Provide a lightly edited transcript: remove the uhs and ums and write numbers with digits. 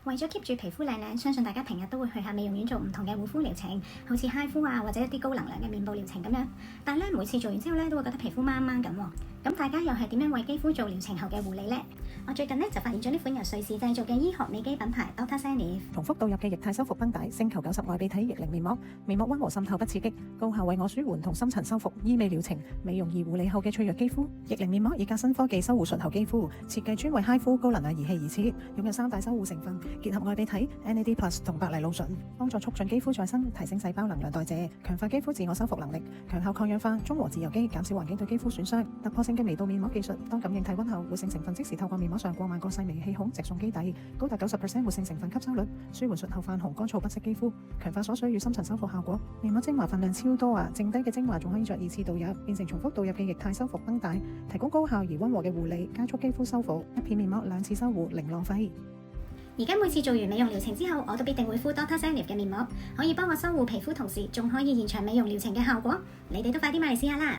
為咗 keep 住皮膚靚靚，相信大家平日都會去下美容院做唔同嘅護膚療程，好似 HIFU 膚啊，或者一啲高能量嘅面部療程咁樣。但係咧，每次做完之後咧，都會覺得皮膚掹掹咁喎。咁大家又係點樣為肌膚做療程後嘅護理呢？我最近咧就發現咗呢款由瑞士製造嘅醫學美肌品牌 Dr. Sanif 重複導入嘅液態修復繃帶，星球90外泌體液靈面膜，面膜溫和滲透不刺激，高效為我舒緩同深層修復醫美療程、美容儀護理後嘅脆弱肌膚。液靈面膜以革新科技修護術後肌膚，設計專為 HIFU 高能量儀器而設，擁有3大修護成分，結合外泌體、NAD+ 同白藜蘆醇，幫助促進肌膚再生，提升細胞能量代謝，強化肌膚自我修復能力，強效抗氧化，中和自由基，減少環境對肌膚損傷。突破性嘅微導面膜技術，當感應體溫後，活性成分即時透過面膜上過萬個細微氣孔直送肌底，高達90% 活性成分吸收率，舒緩術後泛紅乾燥不適肌膚，強化鎖水與深層修復效果。面膜精華分量超多啊，剩低嘅精華仲可以再2次導入，變成重複導入嘅液態修復繃帶，提供高效而溫和嘅護理，加速肌膚修復。一片面膜2次修護，零浪費。而家每次做完美容療程之後，我都必定會敷 Dr. Sanif 嘅面膜，可以幫我修護皮膚，同時仲可以延長美容療程嘅效果。你哋都快啲買嚟試下啦！